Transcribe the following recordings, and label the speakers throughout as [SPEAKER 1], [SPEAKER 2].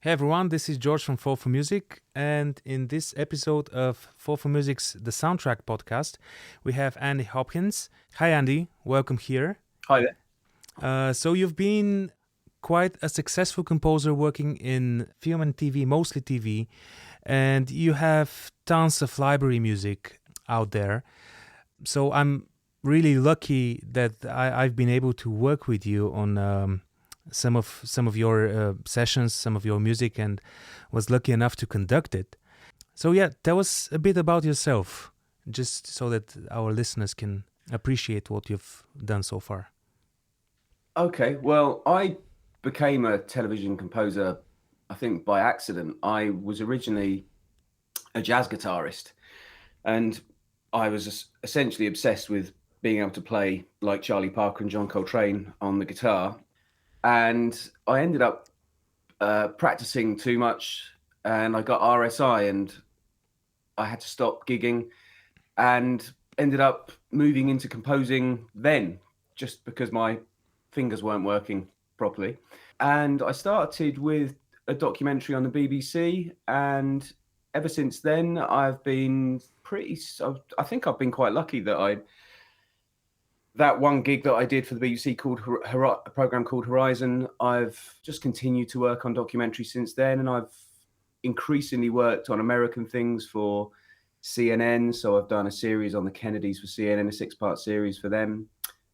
[SPEAKER 1] Hey everyone, this is George from Fall for Music, and in this episode of Fall for Music's The Soundtrack podcast, we have Andy Hopkins. Hi Andy, welcome here.
[SPEAKER 2] Hi there.
[SPEAKER 1] So you've been quite a successful composer working in film and TV, mostly TV, and you have tons of library music out there. So I'm really lucky that I've been able to work with you on some of your sessions, some of your music, and was lucky enough to conduct it. So yeah, tell us a bit about yourself, just so that our listeners can appreciate what you've done so far.
[SPEAKER 2] Okay, well, I became a television composer, I think, by accident. I was originally a jazz guitarist, and I was essentially obsessed with being able to play like Charlie Parker and John Coltrane on the guitar. And I ended up practicing too much, and I got RSI, and I had to stop gigging, and ended up moving into composing then, just because my fingers weren't working properly. And I started with a documentary on the BBC, and ever since then I've been I think I've been quite lucky that that one gig that I did for the BBC called a program called Horizon, I've just continued to work on documentary since then, and I've increasingly worked on American things for CNN. So I've done a series on the Kennedys for CNN, a 6-part series for them,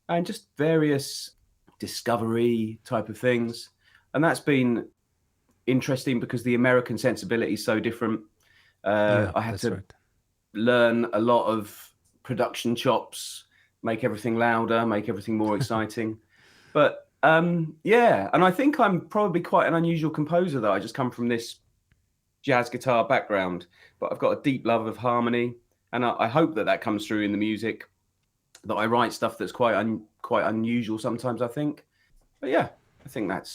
[SPEAKER 2] and just various discovery type of things. And that's been interesting because the American sensibility is so different. I had to learn a lot of production chops, make everything louder, make everything more exciting. But yeah, and I think I'm probably quite an unusual composer, that I just come from this jazz guitar background, but I've got a deep love of harmony, and I hope that comes through in the music, that I write stuff that's quite unusual sometimes, I think. But yeah, I think that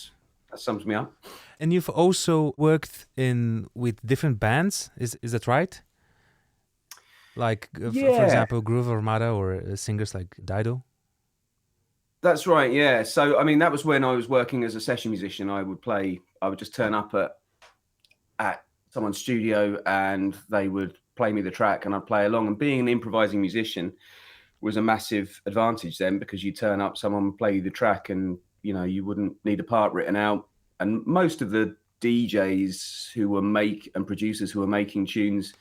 [SPEAKER 2] sums me up.
[SPEAKER 1] And you've also worked with different bands, is that right? Like, for example, Groove Armada, or singers like Dido?
[SPEAKER 2] That's right, yeah. So, I mean, that was when I was working as a session musician. I would just turn up at someone's studio, and they would play me the track, and I'd play along. And being an improvising musician was a massive advantage then, because you turn up, someone would play you the track, and, you know, you wouldn't need a part written out. And most of the DJs and producers who were making tunes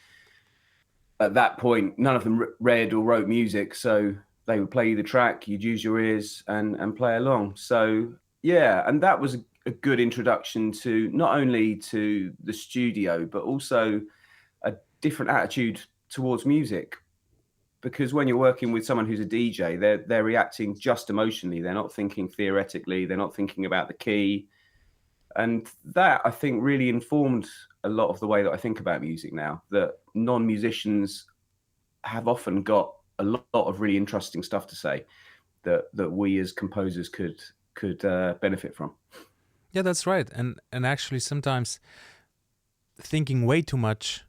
[SPEAKER 2] at that point, none of them read or wrote music, so they would play you the track, you'd use your ears and play along. So yeah, and that was a good introduction to not only to the studio, but also a different attitude towards music. Because when you're working with someone who's a DJ, they're reacting just emotionally. They're not thinking theoretically. They're not thinking about the key. And that, I think, really informed a lot of the way that I think about music now, that non-musicians have often got a lot of really interesting stuff to say that we as composers could benefit from.
[SPEAKER 1] Yeah, that's right. And actually sometimes thinking way too much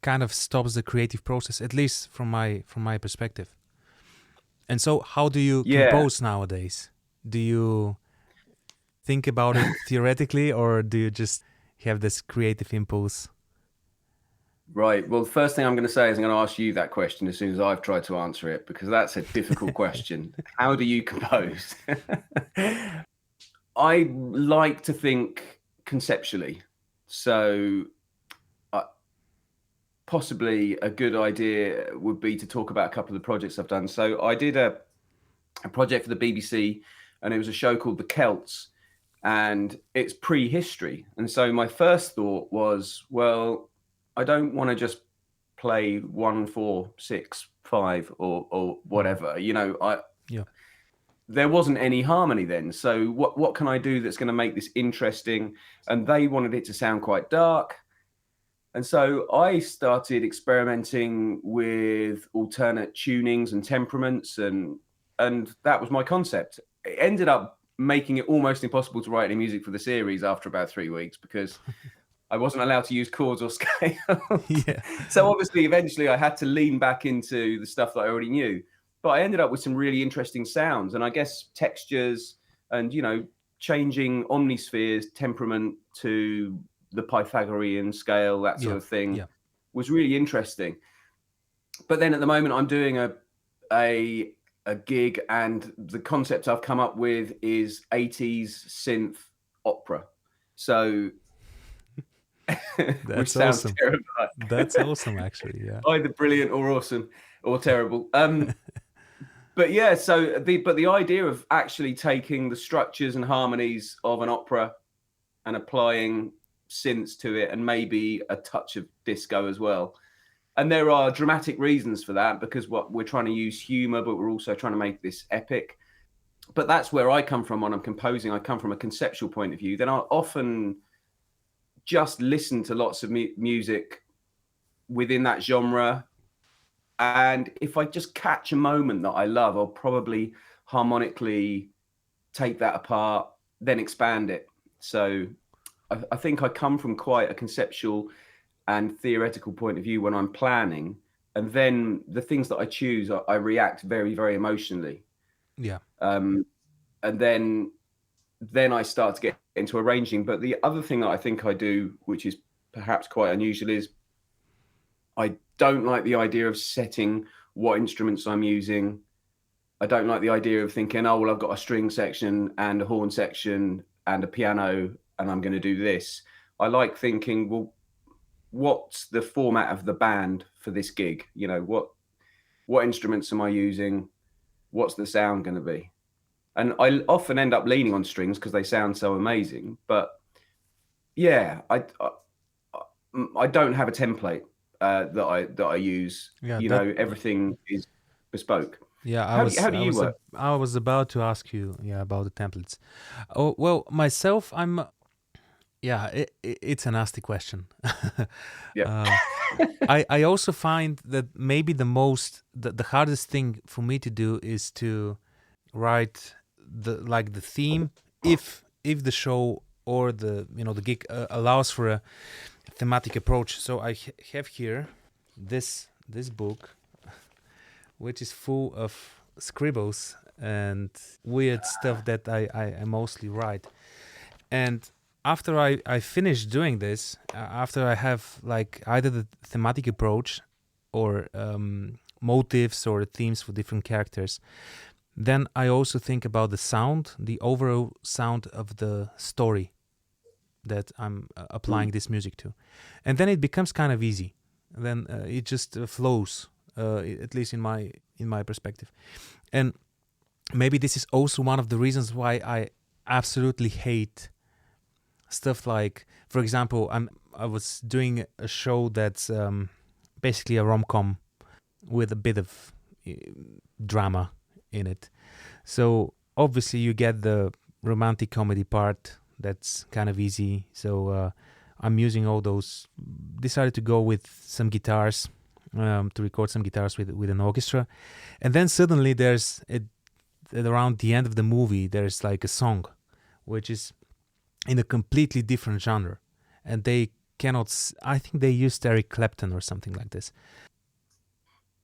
[SPEAKER 1] kind of stops the creative process, at least from my perspective. And so how do you compose nowadays? Do you think about it theoretically, or do you just have this creative impulse?
[SPEAKER 2] Right. Well, the first thing I'm going to say is I'm going to ask you that question as soon as I've tried to answer it, because that's a difficult question. How do you compose? I like to think conceptually. So possibly a good idea would be to talk about a couple of the projects I've done. So I did a project for the BBC, and it was a show called The Celts, and it's prehistory. And so my first thought was, well, I don't want to just play 1, 4, 6, 5 or whatever, you know. There wasn't any harmony then. So what can I do that's going to make this interesting? And they wanted it to sound quite dark. And so I started experimenting with alternate tunings and temperaments, and that was my concept. It ended up making it almost impossible to write any music for the series after about 3 weeks, because I wasn't allowed to use chords or scales.
[SPEAKER 1] Yeah.
[SPEAKER 2] So obviously, eventually I had to lean back into the stuff that I already knew. But I ended up with some really interesting sounds, and I guess textures, and, you know, changing omnispheres, temperament to the Pythagorean scale, that sort
[SPEAKER 1] Yeah.
[SPEAKER 2] of thing,
[SPEAKER 1] Yeah.
[SPEAKER 2] was really interesting. But then at the moment, I'm doing a gig, and the concept I've come up with is 80s synth opera. So, which
[SPEAKER 1] That's
[SPEAKER 2] sounds
[SPEAKER 1] awesome.
[SPEAKER 2] terrible.
[SPEAKER 1] That's awesome, actually. Yeah.
[SPEAKER 2] Either brilliant or awesome or terrible. But yeah, so the idea of actually taking the structures and harmonies of an opera and applying synths to it, and maybe a touch of disco as well. And there are dramatic reasons for that, because what we're trying to use humor, but we're also trying to make this epic. But that's where I come from when I'm composing. I come from a conceptual point of view. Then I'll often just listen to lots of music within that genre. And if I just catch a moment that I love, I'll probably harmonically take that apart, then expand it. So I think I come from quite a conceptual and theoretical point of view when I'm planning. And then the things that I choose, I react very, very emotionally.
[SPEAKER 1] Yeah.
[SPEAKER 2] And then I start to get into arranging. But the other thing that I think I do, which is perhaps quite unusual, is I don't like the idea of setting what instruments I'm using. I don't like the idea of thinking, oh, well, I've got a string section and a horn section and a piano, and I'm going to do this. I like thinking, well, what's the format of the band for this gig? You know, what instruments am I using? What's the sound going to be? And I often end up leaning on strings because they sound so amazing. But yeah, I don't have a template that I use.
[SPEAKER 1] Yeah.
[SPEAKER 2] You know, everything is bespoke.
[SPEAKER 1] Yeah,
[SPEAKER 2] How do you work?
[SPEAKER 1] I was about to ask you, yeah, about the templates. Oh, well, myself, it's a nasty question.
[SPEAKER 2] Yeah.
[SPEAKER 1] I also find that maybe the hardest thing for me to do is to write the theme, if the show or the gig allows for a thematic approach. So I have here this book, which is full of scribbles and weird stuff that I mostly write. And after I finish doing this, after I have like either the thematic approach or motives or themes for different characters, then I also think about the sound, the overall sound of the story that I'm applying this music to. And then it becomes kind of easy. Then it just flows, at least in my perspective. And maybe this is also one of the reasons why I absolutely hate stuff like, for example, I was doing a show that's basically a rom-com with a bit of drama in it. So obviously you get the romantic comedy part, that's kind of easy. So I'm using all those. Decided to go with some guitars, to record some guitars with an orchestra, and then suddenly there's at around the end of the movie there's like a song, which is in a completely different genre, and they cannot. I think they used Eric Clapton or something like this.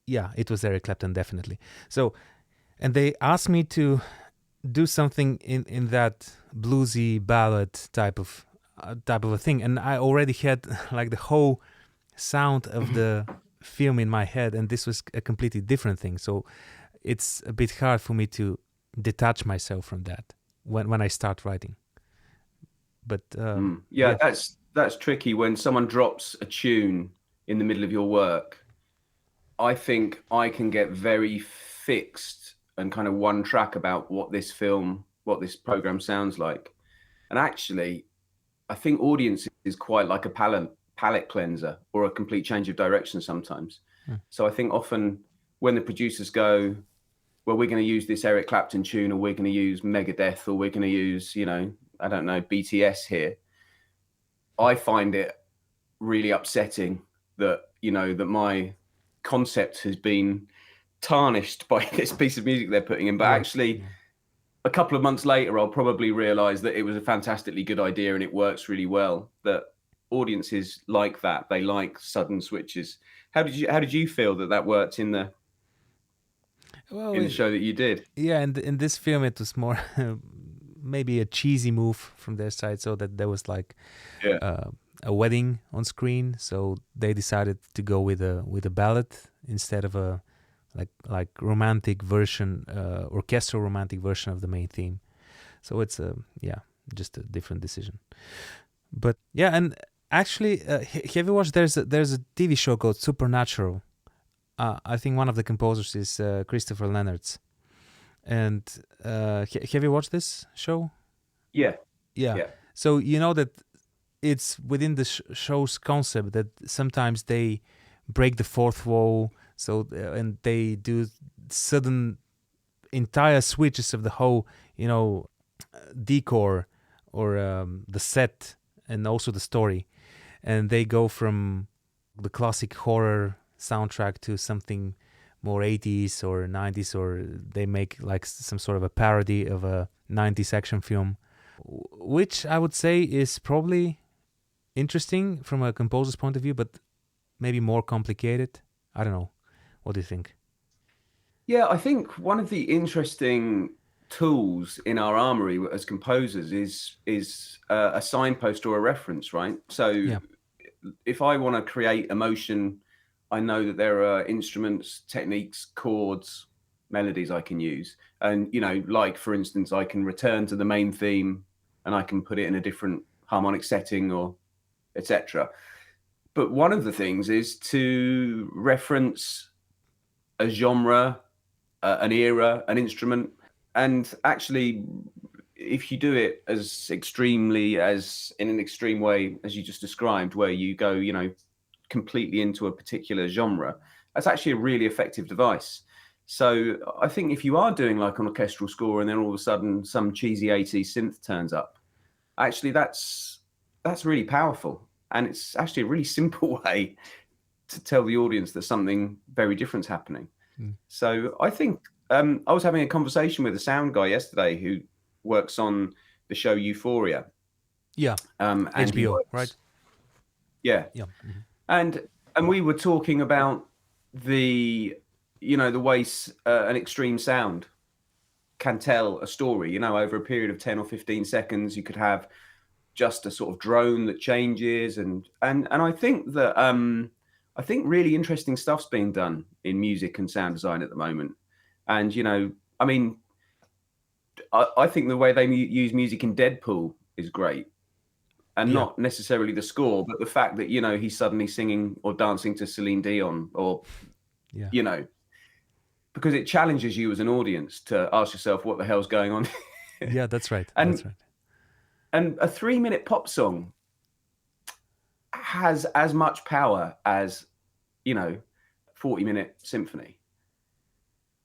[SPEAKER 1] Yeah, it was Eric Clapton, definitely. So, and they asked me to do something in that bluesy ballad type of a thing, and I already had like the whole sound of the film in my head, and this was a completely different thing. So it's a bit hard for me to detach myself from that when I start writing. But
[SPEAKER 2] yeah, that's tricky when someone drops a tune in the middle of your work. I think I can get very fixed and kind of one track about what this program sounds like. And actually, I think audience is quite like a palette cleanser or a complete change of direction sometimes. So I think often when the producers go, well, we're going to use this Eric Clapton tune, or we're going to use Megadeth, or we're going to use, I don't know, BTS here, I find it really upsetting that, that my concept has been tarnished by this piece of music they're putting in. But actually, a couple of months later, I'll probably realize that it was a fantastically good idea and it works really well. That audiences like that. They like sudden switches. How did you feel that worked in the show that you did?
[SPEAKER 1] Yeah, and in this film it was more maybe a cheesy move from their side, so that there was like a wedding on screen, so they decided to go with a ballad instead of a like romantic version, orchestral romantic version of the main theme. So it's just a different decision. But yeah, and actually, have you watched? There's a TV show called Supernatural. I think one of the composers is Christopher Leonard's. And have you watched this show?
[SPEAKER 2] Yeah.
[SPEAKER 1] Yeah.
[SPEAKER 2] Yeah.
[SPEAKER 1] So you know that it's within the show's concept that sometimes they break the fourth wall. So and they do sudden entire switches of the whole, decor or the set and also the story, and they go from the classic horror soundtrack to something more 80s or 90s, or they make like some sort of a parody of a 90s action film, which I would say is probably interesting from a composer's point of view, but maybe more complicated. I don't know. What do you think?
[SPEAKER 2] Yeah, I think one of the interesting tools in our armory as composers is a signpost or a reference, right? So
[SPEAKER 1] Yeah.
[SPEAKER 2] if I want to create emotion, I know that there are instruments, techniques, chords, melodies I can use. And, like for instance, I can return to the main theme and I can put it in a different harmonic setting or etc. But one of the things is to reference a genre, an era, an instrument. And actually, if you do it as extremely as in an extreme way as you just described, where you go, completely into a particular genre, that's actually a really effective device. So I think if you are doing like an orchestral score and then all of a sudden some cheesy 80s synth turns up, actually that's really powerful. And it's actually a really simple way to tell the audience that something very different's happening. So I think I was having a conversation with a sound guy yesterday who works on the show Euphoria.
[SPEAKER 1] Yeah.
[SPEAKER 2] And
[SPEAKER 1] HBO, right?
[SPEAKER 2] Yeah.
[SPEAKER 1] Yeah.
[SPEAKER 2] And we were talking about the way an extreme sound can tell a story. Over a period of 10 or 15 seconds, you could have just a sort of drone that changes, and I think that I think really interesting stuff's being done in music and sound design at the moment. And I mean, I think the way they use music in Deadpool is great. And not necessarily the score, but the fact that, he's suddenly singing or dancing to Celine Dion or, because it challenges you as an audience to ask yourself what the hell's going on.
[SPEAKER 1] Yeah, that's right.
[SPEAKER 2] And,
[SPEAKER 1] that's right.
[SPEAKER 2] And a 3-minute pop song has as much power as, 40-minute symphony.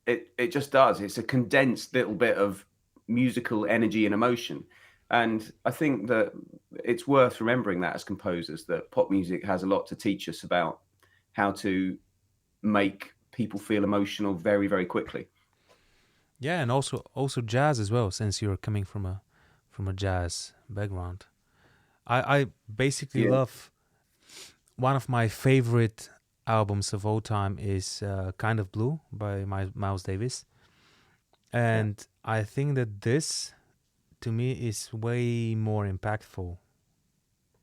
[SPEAKER 2] It just does. It's a condensed little bit of musical energy and emotion. And I think that it's worth remembering that as composers, that pop music has a lot to teach us about how to make people feel emotional very, very quickly.
[SPEAKER 1] Yeah, and also jazz as well, since you're coming from a jazz background. I basically love, one of my favorite albums of all time is Kind of Blue by Miles Davis. And I think that this, to me, is way more impactful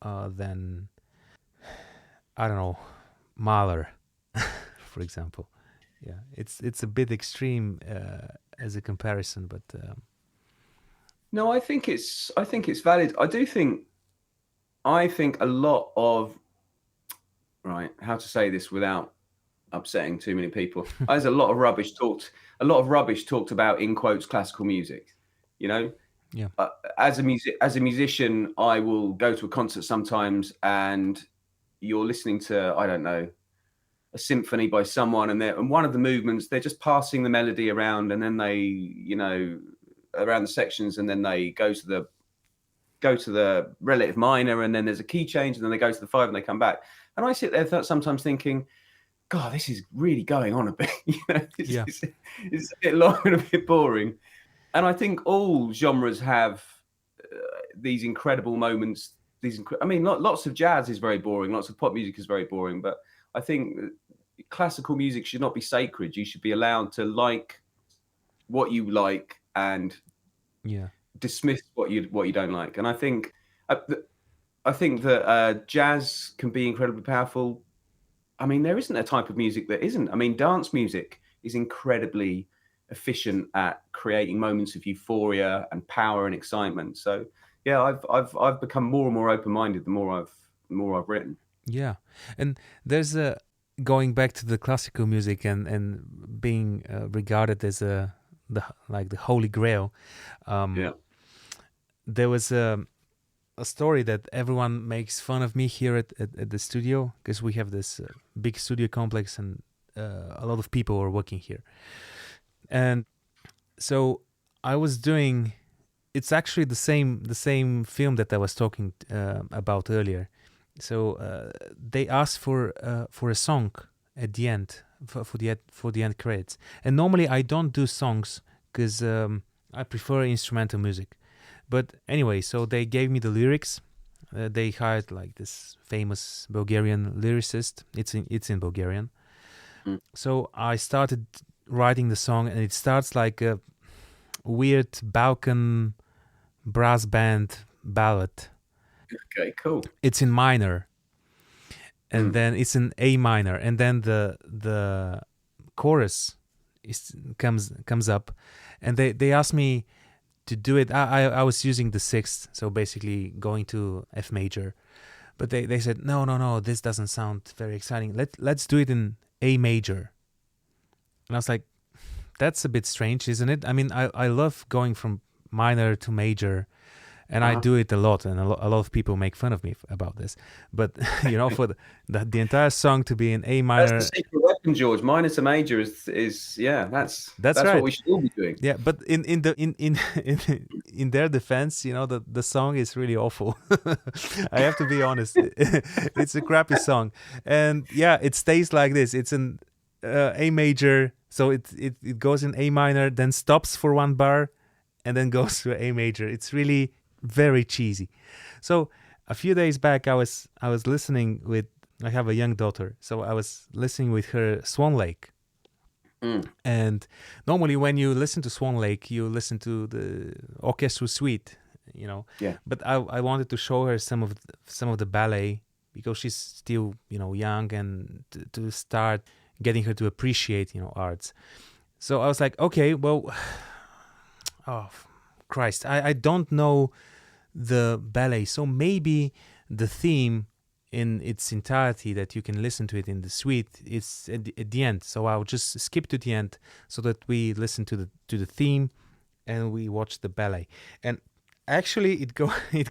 [SPEAKER 1] than, I don't know, Mahler, for example. Yeah, it's a bit extreme as a comparison, but
[SPEAKER 2] no, I think it's valid. I think a lot of, right, how to say this without upsetting too many people. There's a lot of rubbish talked about, in quotes, classical music.
[SPEAKER 1] Yeah.
[SPEAKER 2] As a musician, I will go to a concert sometimes, and you're listening to, I don't know, a symphony by someone, and one of the movements, they're just passing the melody around, and then they, around the sections, and then they go to the relative minor, and then there's a key change, and then they go to the 5 and they come back. And I sit there sometimes thinking, God, this is really going on a bit. It's a bit long and a bit boring. And I think all genres have these incredible moments. Lots of jazz is very boring. Lots of pop music is very boring. But I think classical music should not be sacred. You should be allowed to like what you like and dismiss what you don't like. And I think I think that jazz can be incredibly powerful. I mean, there isn't a type of music that isn't. I mean, dance music is incredibly efficient at creating moments of euphoria and power and excitement. So, yeah, I've become more and more open minded the more I've written.
[SPEAKER 1] Yeah, and there's a going back to the classical music and being regarded as the like the holy grail.
[SPEAKER 2] Yeah.
[SPEAKER 1] There was a story that everyone makes fun of me here at the studio because we have this big studio complex and a lot of people are working here. And so I was doing. It's actually the same film that I was talking about earlier. So they asked for a song at the end for the end credits. And normally I don't do songs because I prefer instrumental music. But anyway, so they gave me the lyrics. They hired like this famous Bulgarian lyricist. It's in Bulgarian.
[SPEAKER 2] Mm.
[SPEAKER 1] So I started writing the song, and it starts like a weird Balkan brass band ballad.
[SPEAKER 2] Okay, cool.
[SPEAKER 1] It's in minor, and then it's in A minor, and then the chorus comes up, and they asked me to do it. I was using the sixth, so basically going to F major, but they said no, this doesn't sound very exciting. Let's do it in A major, and I was like, that's a bit strange, isn't it? I mean, I love going from minor to major, and I do it a lot, and a lot of people make fun of me about this. But for the entire song to be in A minor,
[SPEAKER 2] that's the secret weapon, George. Minor to major is yeah, that's
[SPEAKER 1] right.
[SPEAKER 2] what we should all be doing.
[SPEAKER 1] Yeah, but in their defense, the song is really awful. I have to be honest. It's a crappy song, and yeah, it stays like this. It's an A major, so it goes in A minor, then stops for one bar, and then goes to A major. It's really very cheesy. So a few days back, I was listening with. I have a young daughter, so I was listening with her Swan Lake. And normally, when you listen to Swan Lake, you listen to the orchestral suite,
[SPEAKER 2] Yeah.
[SPEAKER 1] But I wanted to show her some of the ballet because she's still young, and to start getting her to appreciate arts. So I was like, okay, well, oh Christ, I don't know the ballet, so maybe the theme in its entirety that you can listen to it in the suite is at the end. So I'll just skip to the end so that we listen to the theme and we watch the ballet. And actually it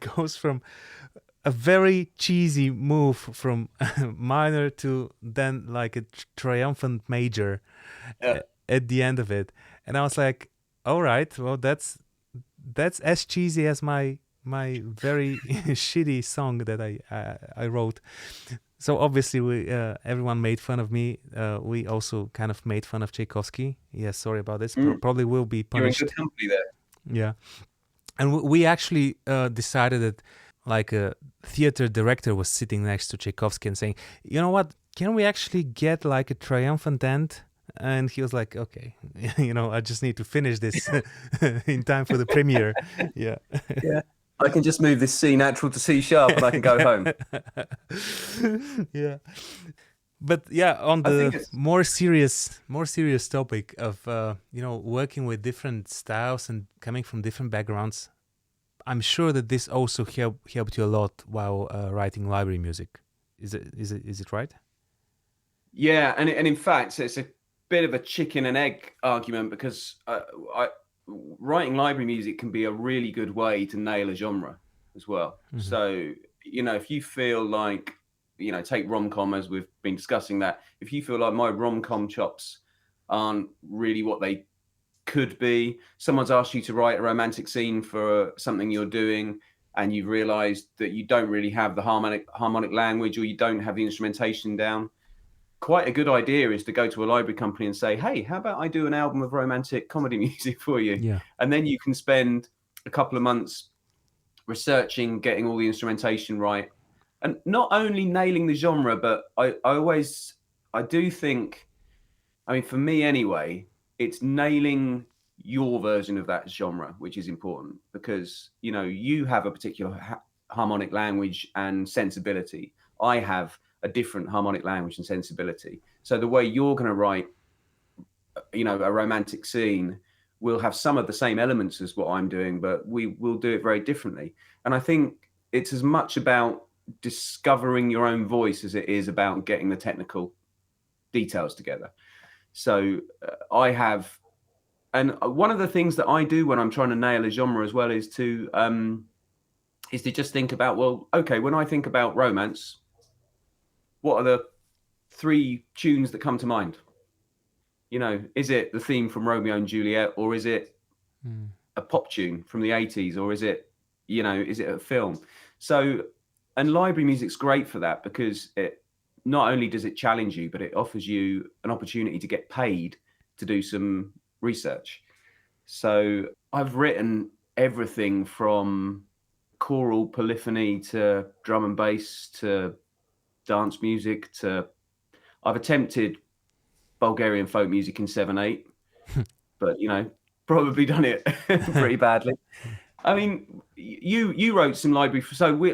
[SPEAKER 1] goes from a very cheesy move from minor to then like a triumphant major at the end of it. And I was like, all right, well that's as cheesy as my very shitty song that I wrote. So obviously everyone made fun of me. We also kind of made fun of Tchaikovsky. Yeah, sorry about this. Probably will be punished.
[SPEAKER 2] You're in good company there.
[SPEAKER 1] Yeah, and we actually decided that like a theater director was sitting next to Tchaikovsky and saying, you know what? Can we actually get like a triumphant end? And he was like, okay, I just need to finish this in time for the premiere. Yeah.
[SPEAKER 2] Yeah. I can just move this C natural to C sharp and I can go home.
[SPEAKER 1] Yeah. But yeah, on the more serious topic of working with different styles and coming from different backgrounds, I'm sure that this also helped you a lot while writing library music. Is it right?
[SPEAKER 2] Yeah, and in fact, it's a bit of a chicken and egg argument because writing library music can be a really good way to nail a genre as well. Mm-hmm. So, if you feel like, take rom-com as we've been discussing that, if you feel like my rom-com chops aren't really what they could be, someone's asked you to write a romantic scene for something you're doing and you've realized that you don't really have the harmonic language or you don't have the instrumentation down, quite a good idea is to go to a library company and say, hey, how about I do an album of romantic comedy music for you?
[SPEAKER 1] Yeah.
[SPEAKER 2] And then you can spend a couple of months researching, getting all the instrumentation right. And not only nailing the genre, but I do think, I mean, for me anyway, it's nailing your version of that genre, which is important because, you have a particular harmonic language and sensibility. I have a different harmonic language and sensibility. So the way you're going to write, a romantic scene will have some of the same elements as what I'm doing, but we will do it very differently. And I think it's as much about discovering your own voice as it is about getting the technical details together. So I have, and one of the things that I do when I'm trying to nail a genre as well is to just think about, well, okay, when I think about romance, what are the 3 tunes that come to mind? Is it the theme from Romeo and Juliet, or is it a pop tune from the 80s, or is it a film? So, and library music's great for that, because it not only does it challenge you, but it offers you an opportunity to get paid to do some research. So I've written everything from choral polyphony to drum and bass to dance music to, I've attempted Bulgarian folk music in 7/8, but probably done it pretty badly. I mean, you wrote some library,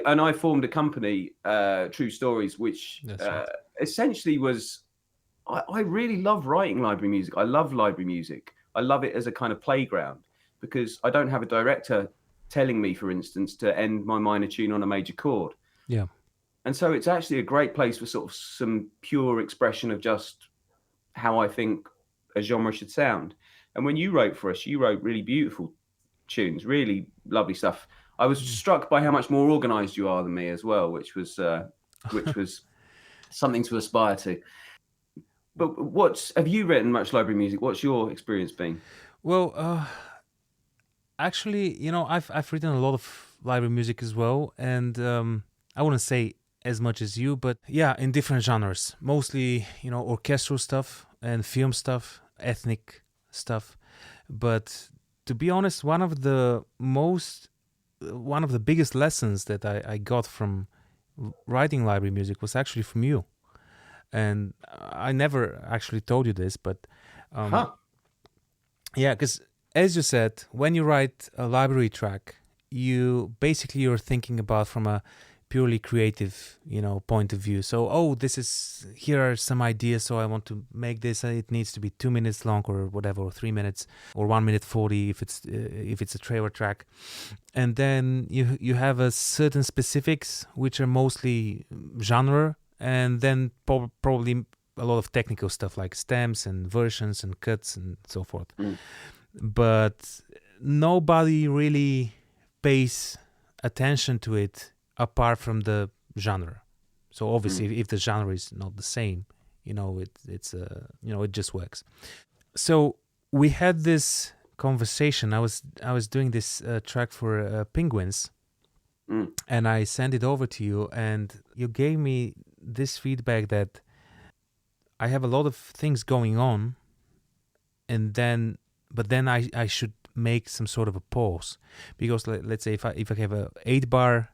[SPEAKER 2] and I formed a company, True Stories, which essentially was, I really love writing library music. I love library music. I love it as a kind of playground, because I don't have a director telling me, for instance, to end my minor tune on a major chord.
[SPEAKER 1] Yeah.
[SPEAKER 2] And so it's actually a great place for sort of some pure expression of just how I think a genre should sound. And when you wrote for us, you wrote really beautiful tunes, really lovely stuff. I was struck by how much more organized you are than me as well, which was something to aspire to. But have you written much library music? What's your experience been?
[SPEAKER 1] Well, actually, I've written a lot of library music as well, and I wouldn't say as much as you, but yeah, in different genres, mostly orchestral stuff and film stuff, ethnic stuff. But to be honest, one of the biggest lessons that I got from writing library music was actually from you. And I never actually told you this, but yeah, because as you said, when you write a library track, you're thinking about from a purely creative, point of view. So, here are some ideas. So I want to make this. It needs to be 2 minutes long, or whatever, or 3 minutes, or 1 minute 40 if it's a trailer track. And then you have a certain specifics, which are mostly genre, and then probably a lot of technical stuff like stems and versions and cuts and so forth. But nobody really pays attention to it apart from the genre. So obviously, if the genre is not the same, it just works. So we had this conversation. I was doing this track for Penguins, and I sent it over to you, and you gave me this feedback that I have a lot of things going on, but then I should make some sort of a pause, because let's say if I have a 8-bar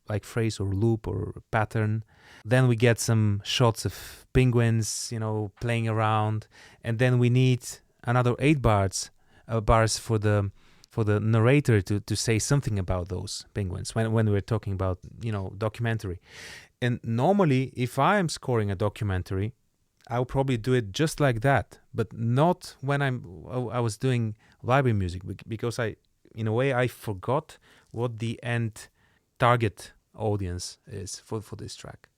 [SPEAKER 1] like phrase or loop or pattern, then we get some shots of penguins playing around, and then we need another 8 bars for the narrator to say something about those penguins when we're talking about documentary. And normally, if I am scoring a documentary, I'll probably do it just like that, but not when I was doing library music, because in a way I forgot what the end target audience is for this track.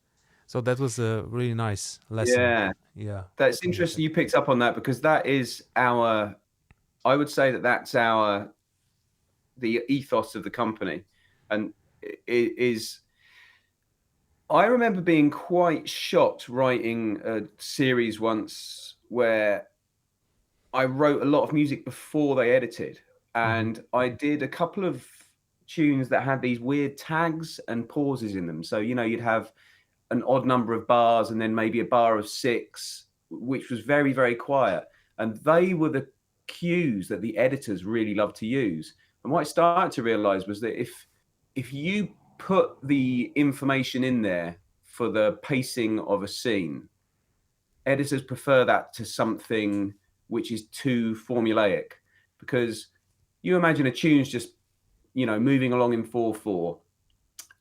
[SPEAKER 1] So that was a really nice lesson. Yeah.
[SPEAKER 2] That's interesting you picked up on that, because that is I would say that's the ethos of the company. And it is, I remember being quite shocked writing a series once where I wrote a lot of music before they edited, and I did a couple of tunes that had these weird tags and pauses in them. So, you'd have an odd number of bars and then maybe a bar of 6, which was very, very quiet. And they were the cues that the editors really loved to use. And what I started to realize was that if you put the information in there for the pacing of a scene, editors prefer that to something which is too formulaic, because you imagine a tune's just moving along in 4/4,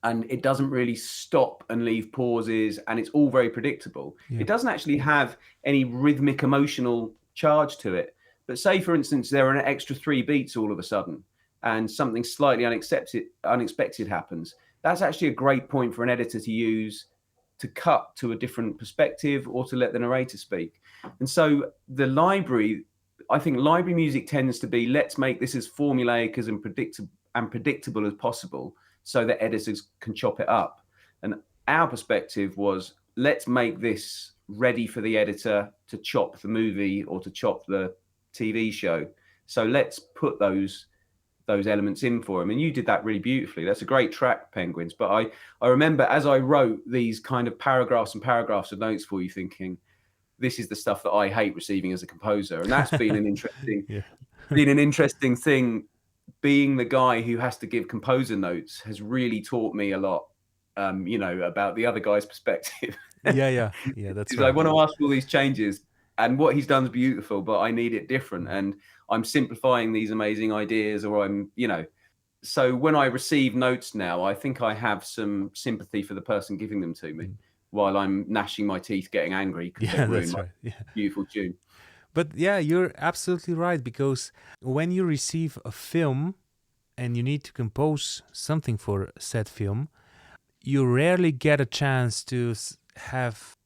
[SPEAKER 2] and it doesn't really stop and leave pauses, and it's all very predictable.
[SPEAKER 1] Yeah.
[SPEAKER 2] It doesn't actually have any rhythmic emotional charge to it. But say, for instance, there are an extra 3 beats all of a sudden, and something slightly unexpected happens. That's actually a great point for an editor to use to cut to a different perspective or to let the narrator speak. And so the library, I think library music tends to be, let's make this as formulaic as and predictable as possible so that editors can chop it up. And our perspective was, let's make this ready for the editor to chop the movie or to chop the TV show. So let's put those elements in for him. And you did that really beautifully. That's a great track, Penguins. But I remember as I wrote these kind of paragraphs and paragraphs of notes for you, thinking, this is the stuff that I hate receiving as a composer. And that's been an interesting, been an interesting thing. Being the guy who has to give composer notes has really taught me a lot, about the other guy's perspective.
[SPEAKER 1] Yeah, that's right.
[SPEAKER 2] I want to ask for all these changes, and what he's done is beautiful, but I need it different. And I'm simplifying these amazing ideas, or so when I receive notes now, I think I have some sympathy for the person giving them to me while I'm gnashing my teeth, getting angry because they've ruined my beautiful tune.
[SPEAKER 1] But yeah, you're absolutely right, because when you receive a film and you need to compose something for said film, you rarely get a chance to have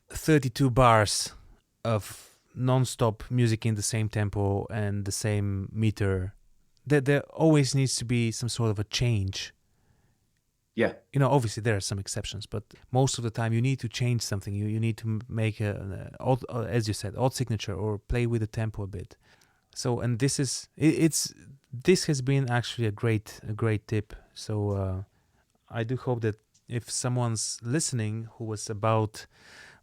[SPEAKER 1] 32 bars of non-stop music in the same tempo and the same meter. There always needs to be some sort of a change.
[SPEAKER 2] Yeah.
[SPEAKER 1] Obviously there are some exceptions, but most of the time you need to change something. You need to make odd, as you said, odd signature or play with the tempo a bit. So, and this has been actually a great tip. So I do hope that if someone's listening who was about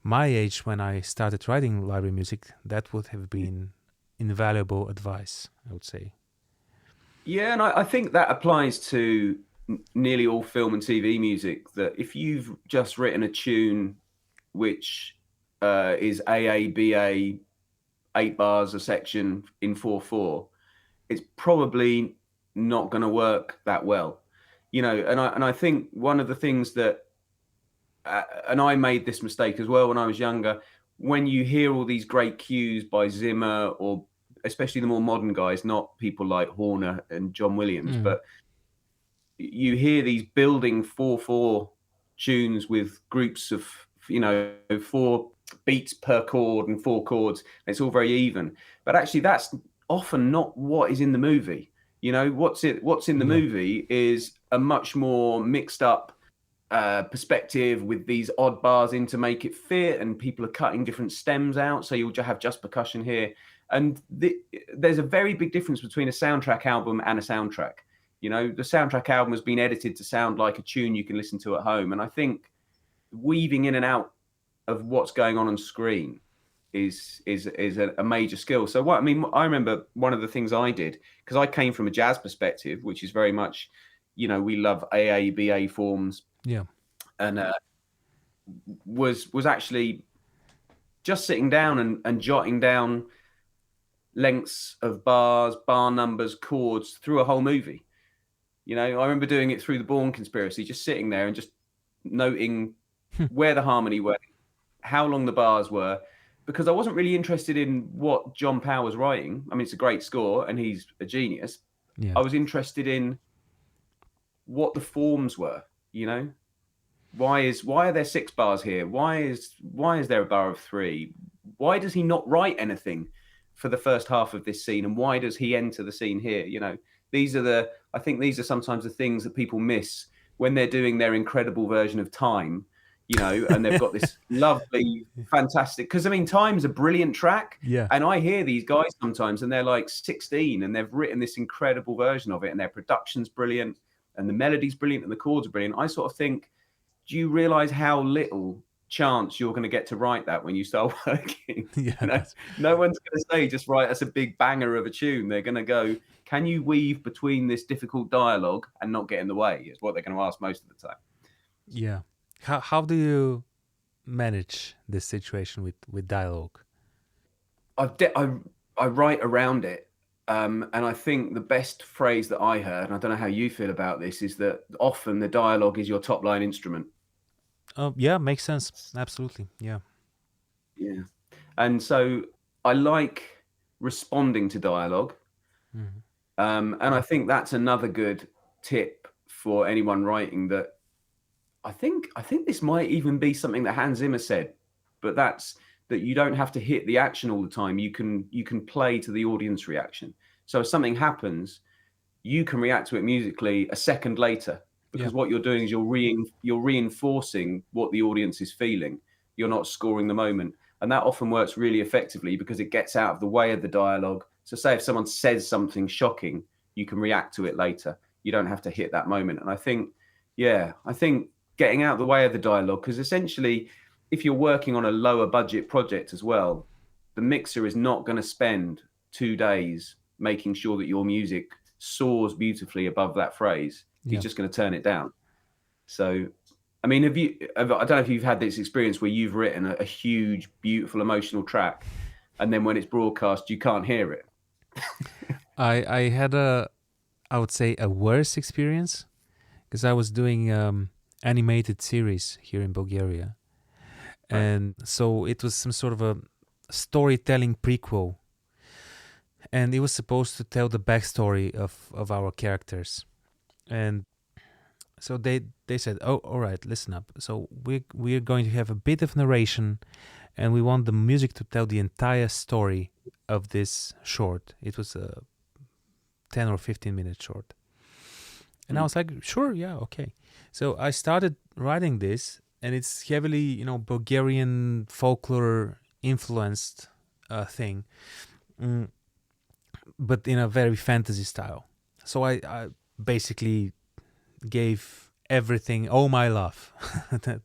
[SPEAKER 1] my age when I started writing library music, that would have been invaluable advice, I would say.
[SPEAKER 2] Yeah, and I think that applies to nearly all film and TV music, that if you've just written a tune which is AA, 8 bars a section in 4/4, it's probably not going to work that well. And I think one of the things that and I made this mistake as well when I was younger, when you hear all these great cues by Zimmer, or especially the more modern guys, not people like Horner and John Williams, but you hear these building 4/4 tunes with groups of 4 beats per chord and 4 chords. It's all very even, but actually that's often not what is in the movie. What's in the movie is a much more mixed up perspective with these odd bars in to make it fit, and people are cutting different stems out, so you'll have just percussion here. And there's a very big difference between a soundtrack album and a soundtrack. The soundtrack album has been edited to sound like a tune you can listen to at home, and I think weaving in and out of what's going on screen is a major skill. So I remember one of the things I did, because I came from a jazz perspective, which is very much, we love AA, BA forms.
[SPEAKER 1] Yeah.
[SPEAKER 2] And was actually just sitting down and jotting down lengths of bars, bar numbers, chords through a whole movie. I remember doing it through The Bourne Conspiracy, just sitting there and just noting where the harmony went, how long the bars were, because I wasn't really interested in what John Powell was writing. I mean, it's a great score and he's a genius.
[SPEAKER 1] Yeah.
[SPEAKER 2] I was interested in what the forms were. Why are there 6 bars here? Why is there a bar of 3? Why does he not write anything for the first half of this scene? And why does he enter the scene here? I think these are sometimes the things that people miss when they're doing their incredible version of Time, and they've got this lovely, fantastic, because Time's a brilliant track.
[SPEAKER 1] Yeah.
[SPEAKER 2] And I hear these guys sometimes and they're like 16 and they've written this incredible version of it, and their production's brilliant and the melody's brilliant and the chords are brilliant. I sort of think, do you realize how little chance you're going to get to write that when you start working?
[SPEAKER 1] Yeah,
[SPEAKER 2] no one's going to say, just write us a big banger of a tune. They're going to go, can you weave between this difficult dialogue and not get in the way, is what they're going to ask most of the time.
[SPEAKER 1] Yeah. How do you manage this situation with dialogue?
[SPEAKER 2] I write around it. And I think the best phrase that I heard, and I don't know how you feel about this, is that often the dialogue is your top line instrument.
[SPEAKER 1] Yeah, makes sense. Absolutely. Yeah.
[SPEAKER 2] Yeah. And so I like responding to dialogue.
[SPEAKER 1] Mhm.
[SPEAKER 2] And I think that's another good tip for anyone writing, that I think this might even be something that Hans Zimmer said, but that's that you don't have to hit the action all the time. You can play to the audience reaction. So if something happens, you can react to it musically a second later,
[SPEAKER 1] Yeah.
[SPEAKER 2] because what you're doing is you're reinforcing what the audience is feeling. You're not scoring the moment. And that often works really effectively because it gets out of the way of the dialogue. So say if someone says something shocking, you can react to it later. You don't have to hit that moment. And I think getting out of the way of the dialogue, because essentially if you're working on a lower budget project as well, the mixer is not going to spend 2 days making sure that your music soars beautifully above that phrase.
[SPEAKER 1] Yeah.
[SPEAKER 2] He's just going to turn it down. So, I mean, I don't know if you've had this experience where you've written a huge, beautiful, emotional track, and then when it's broadcast, you can't hear it.
[SPEAKER 1] I had I would say a worse experience, because I was doing animated series here in Bulgaria.
[SPEAKER 2] Right.
[SPEAKER 1] And so it was some sort of a storytelling prequel, and it was supposed to tell the backstory of our characters. And so they said, oh, all right, listen up, so we're going to have a bit of narration, and we want the music to tell the entire story of this short. It was a 10 or 15 minute short. And I was like, sure, yeah, okay. So I started writing this, and it's heavily, Bulgarian folklore influenced thing, but in a very fantasy style. So I basically gave everything, all my love,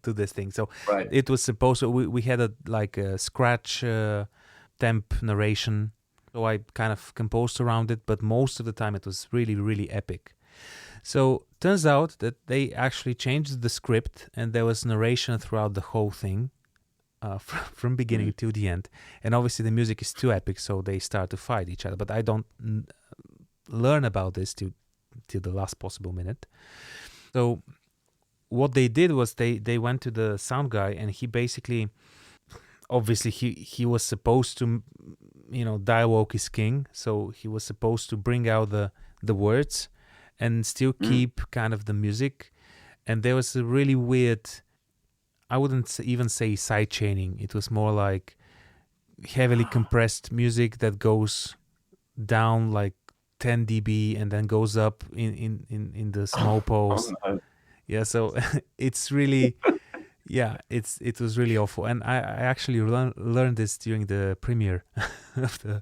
[SPEAKER 1] to this thing. So
[SPEAKER 2] Right.
[SPEAKER 1] it was supposed to, we had a scratch temp narration. So I kind of composed around it, but most of the time it was really, really epic. So turns out that they actually changed the script, and there was narration throughout the whole thing, from beginning to the end. And obviously the music is too epic, so they start to fight each other. But I don't learn about this till the last possible minute. So what they did was they went to the sound guy, and he basically, obviously he was supposed to, dialogue is king, so he was supposed to bring out the words and still keep kind of the music. And there was a really weird, I wouldn't even say side chaining, it was more like heavily compressed music that goes down like 10 dB and then goes up in the small pause.
[SPEAKER 2] Oh, no.
[SPEAKER 1] Yeah, so it's really, yeah, it was really awful. And I actually learned this during the premiere of the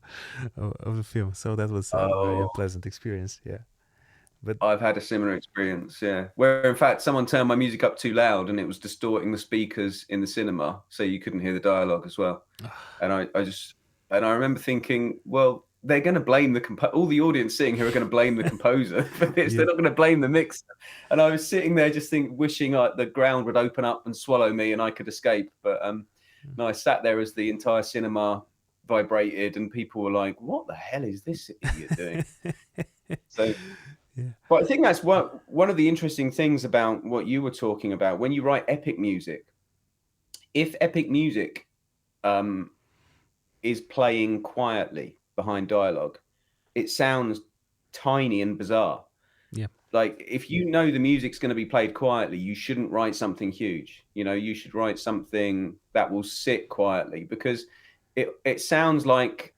[SPEAKER 1] film, so that was a very unpleasant experience. Yeah. But
[SPEAKER 2] I've had a similar experience, yeah, where in fact someone turned my music up too loud and it was distorting the speakers in the cinema, so you couldn't hear the dialogue as well. And I remember thinking, well, they're going to blame all the audience sitting here are going to blame the composer for this.
[SPEAKER 1] Yeah.
[SPEAKER 2] They're not going to blame the mixer. And I was sitting there just wishing the ground would open up and swallow me and I could escape. But no, I sat there as the entire cinema vibrated and people were like, what the hell is this idiot doing? So,
[SPEAKER 1] yeah.
[SPEAKER 2] but I think that's one of the interesting things about what you were talking about when you write epic music. If epic music is playing quietly behind dialogue, it sounds tiny and bizarre.
[SPEAKER 1] Yeah.
[SPEAKER 2] Like if you know the music's going to be played quietly, you shouldn't write something huge. You should write something that will sit quietly, because it sounds like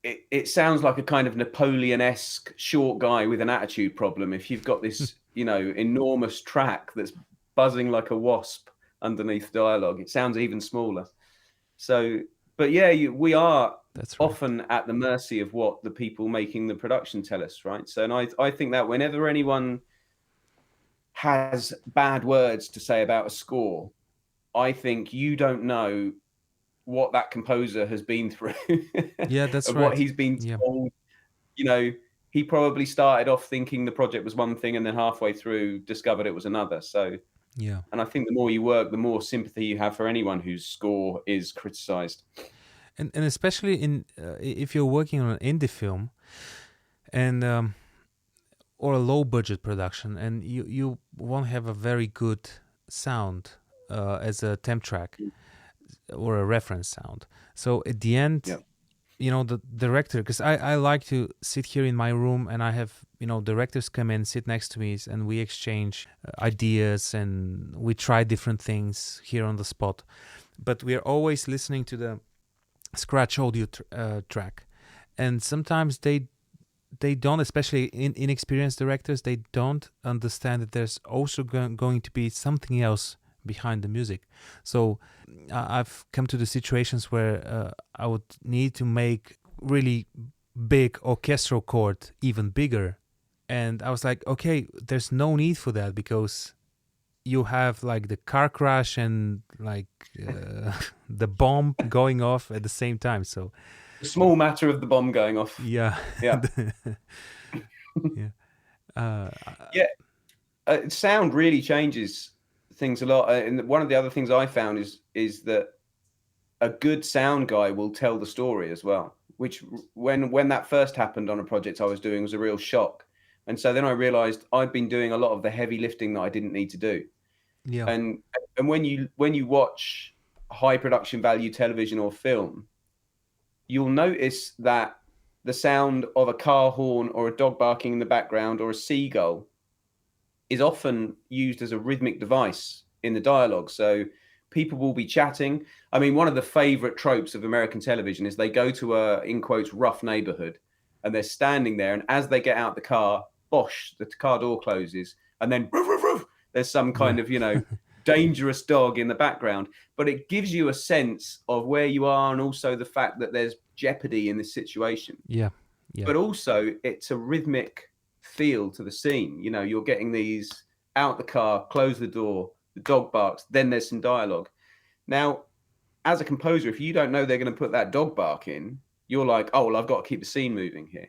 [SPEAKER 2] it sounds like a kind of Napoleon-esque short guy with an attitude problem. If you've got this, enormous track that's buzzing like a wasp underneath dialogue, it sounds even smaller. So, but yeah, we are
[SPEAKER 1] That's right.
[SPEAKER 2] often at the mercy of what the people making the production tell us, right? So, and I think that whenever anyone has bad words to say about a score, I think you don't know what that composer has been through.
[SPEAKER 1] Yeah, that's
[SPEAKER 2] of
[SPEAKER 1] right.
[SPEAKER 2] what he's been told. He probably started off thinking the project was one thing and then halfway through discovered it was another. So
[SPEAKER 1] yeah.
[SPEAKER 2] And I think the more you work, the more sympathy you have for anyone whose score is criticized.
[SPEAKER 1] And especially if you're working on an indie film, and or a low budget production, and you won't have a very good sound as a temp track or a reference sound. So at the end,
[SPEAKER 2] Yeah.
[SPEAKER 1] the director, because I like to sit here in my room and I have, directors come in, sit next to me, and we exchange ideas and we try different things here on the spot. But we are always listening to the scratch audio track. And sometimes they don't, especially inexperienced directors, they don't understand that there's also going to be something else behind the music. So I've come to the situations where I would need to make really big orchestral chord even bigger, and I was like, okay, there's no need for that, because you have like the car crash and like the bomb going off at the same time. So
[SPEAKER 2] The small matter of the bomb going off.
[SPEAKER 1] yeah.
[SPEAKER 2] Yeah.
[SPEAKER 1] Yeah. uh,
[SPEAKER 2] Yeah. Sound really changes things a lot. And one of the other things I found is that a good sound guy will tell the story as well, which when that first happened on a project I was doing was a real shock. And so then I realized I'd been doing a lot of the heavy lifting that I didn't need to do.
[SPEAKER 1] yeah.
[SPEAKER 2] And when you watch high production value television or film, you'll notice that the sound of a car horn or a dog barking in the background or a seagull is often used as a rhythmic device in the dialogue. So people will be chatting. I mean, one of the favorite tropes of American television is they go to a, in quotes, rough neighborhood, and they're standing there. And as they get out the car, bosh, the car door closes, and then roof, roof, roof, there's some kind of, dangerous dog in the background. But it gives you a sense of where you are, and also the fact that there's jeopardy in this situation.
[SPEAKER 1] Yeah.
[SPEAKER 2] But also it's a rhythmic feel to the scene. You're getting these out the car, close the door, the dog barks, then there's some dialogue. Now, as a composer, if you don't know they're going to put that dog bark in, you're like, oh, well, I've got to keep the scene moving here.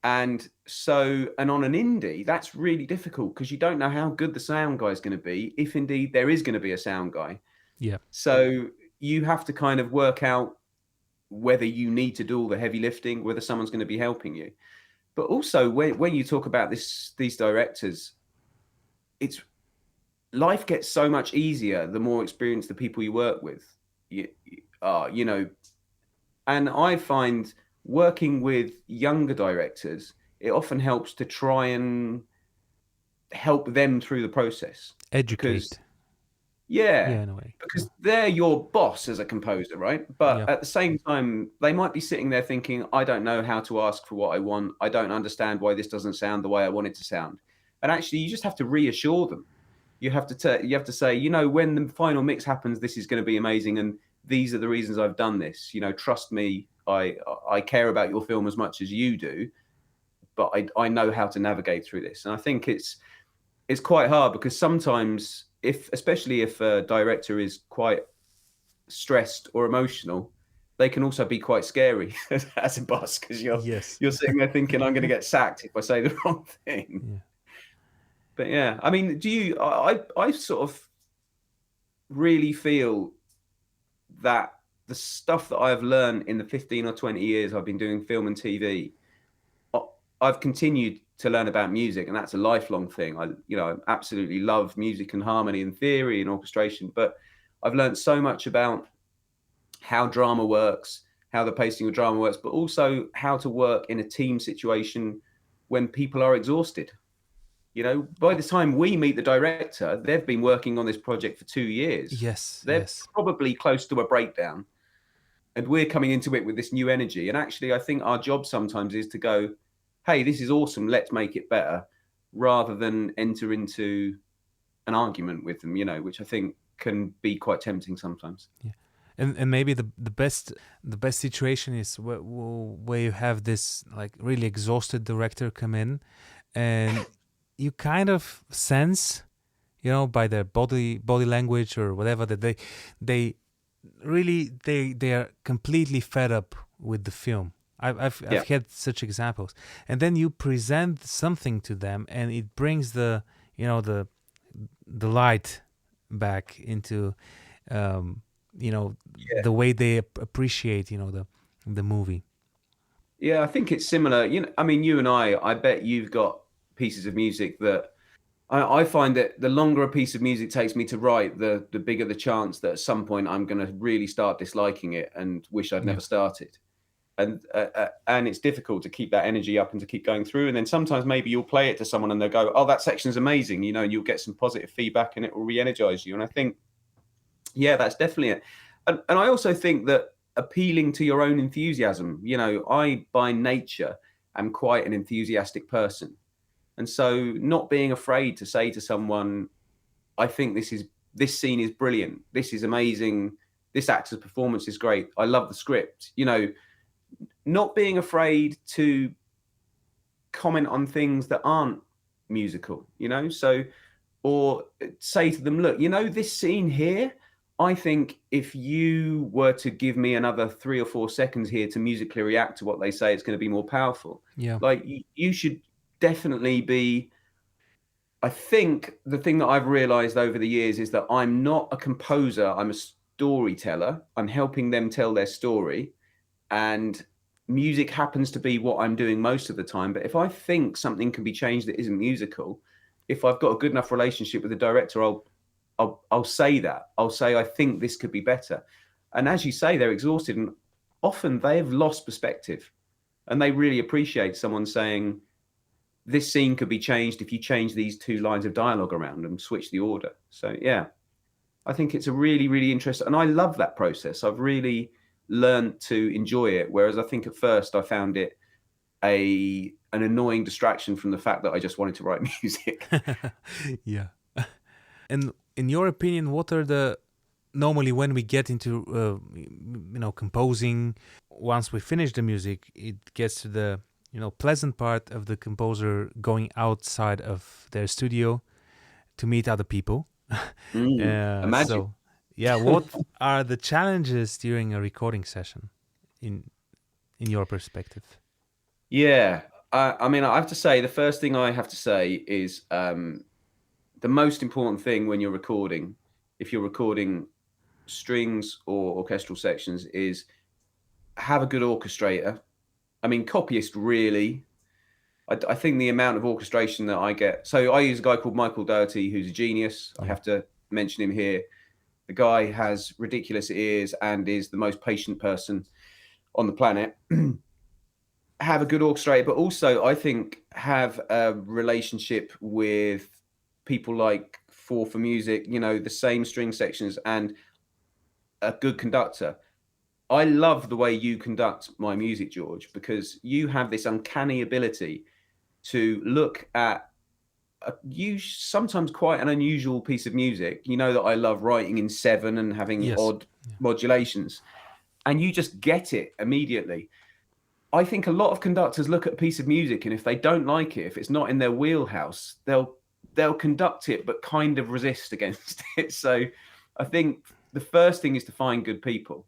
[SPEAKER 2] And on an indie, that's really difficult, because you don't know how good the sound guy is going to be, if indeed there is going to be a sound guy.
[SPEAKER 1] Yeah.
[SPEAKER 2] So you have to kind of work out whether you need to do all the heavy lifting, whether someone's going to be helping you. But also when you talk about these directors, life gets so much easier the more experienced the people you work with are, and I find working with younger directors, it often helps to try and help them through the process.
[SPEAKER 1] Educate.
[SPEAKER 2] Yeah,
[SPEAKER 1] In a way.
[SPEAKER 2] because they're your boss as a composer, right? But
[SPEAKER 1] Yeah.
[SPEAKER 2] at the same time, they might be sitting there thinking, I don't know how to ask for what I want. I don't understand why this doesn't sound the way I want it to sound. And actually, you just have to reassure them. You have to say, when the final mix happens, this is going to be amazing, and these are the reasons I've done this. Trust me, I care about your film as much as you do, but I know how to navigate through this. And I think it's quite hard, because sometimes, especially if a director is quite stressed or emotional, they can also be quite scary as a boss, because you're sitting there thinking, I'm going to get sacked if I say the wrong thing.
[SPEAKER 1] Yeah.
[SPEAKER 2] But yeah, I mean, I sort of really feel that the stuff that I've learned in the 15 or 20 years I've been doing film and TV, I've continued to learn about music, and that's a lifelong thing. I absolutely love music and harmony and theory and orchestration, but I've learned so much about how drama works, how the pacing of drama works, but also how to work in a team situation when people are exhausted. By the time we meet the director, they've been working on this project for 2 years.
[SPEAKER 1] Yes.
[SPEAKER 2] They're probably close to a breakdown, and we're coming into it with this new energy. And actually, I think our job sometimes is to go, hey, this is awesome, let's make it better, rather than enter into an argument with them, which I think can be quite tempting sometimes.
[SPEAKER 1] Yeah. And maybe the best situation is where you have this like really exhausted director come in, and you kind of sense, by their body language or whatever, that they really they are completely fed up with the film. I've had such examples, and then you present something to them, and it brings the light back into the way they appreciate the movie.
[SPEAKER 2] Yeah, I think it's similar. I mean, you and I bet you've got pieces of music that I find that the longer a piece of music takes me to write, the bigger the chance that at some point I'm going to really start disliking it and wish I'd
[SPEAKER 1] Yeah.
[SPEAKER 2] never started. And it's difficult to keep that energy up and to keep going through. And then sometimes maybe you'll play it to someone and they'll go, "Oh, that section is amazing," and you'll get some positive feedback and it will re-energize you. And I think, yeah, that's definitely it. And I also think that appealing to your own enthusiasm, I by nature am quite an enthusiastic person. And so not being afraid to say to someone, "I think this scene is brilliant. This is amazing. This actor's performance is great. I love the script." Not being afraid to comment on things that aren't musical, so, or say to them, "Look, this scene here, I think if you were to give me another 3 or 4 seconds here to musically react to what they say, it's going to be more powerful."
[SPEAKER 1] Yeah.
[SPEAKER 2] Like you should definitely be. I think the thing that I've realized over the years is that I'm not a composer, I'm a storyteller. I'm helping them tell their story. And music happens to be what I'm doing most of the time. But if I think something can be changed that isn't musical, if I've got a good enough relationship with the director, I'll say that. I'll say I think this could be better. And as you say, they're exhausted, and often they've lost perspective, and they really appreciate someone saying, "This scene could be changed if you change these 2 lines of dialogue around and switch the order." So yeah, I think it's a really, really interesting, and I love that process. I've really learned to enjoy it, whereas I think at first I found it an annoying distraction from the fact that I just wanted to write music.
[SPEAKER 1] Yeah. And in your opinion, what are the normally when we get into composing, once we finish the music, it gets to the pleasant part of the composer going outside of their studio to meet other people.
[SPEAKER 2] Imagine.
[SPEAKER 1] So, yeah, what are the challenges during a recording session, in your perspective?
[SPEAKER 2] Yeah, I mean, I have to say, the first thing I have to say is the most important thing when you're recording, if you're recording strings or orchestral sections, is have a good orchestrator. I mean, copyist really. I think the amount of orchestration that I get. So I use a guy called Michael Doherty, who's a genius. I have to mention him here. The guy has ridiculous ears and is the most patient person on the planet. Have a good orchestrator, but also I think have a relationship with people like For Music, the same string sections, and a good conductor. I love the way you conduct my music, George, because you have this uncanny ability to look at sometimes quite an unusual piece of music. You know that I love writing in 7 and having odd modulations, and you just get it immediately. I think a lot of conductors look at a piece of music, and if they don't like it, if it's not in their wheelhouse, they'll conduct it but kind of resist against it. So I think the first thing is to find good people.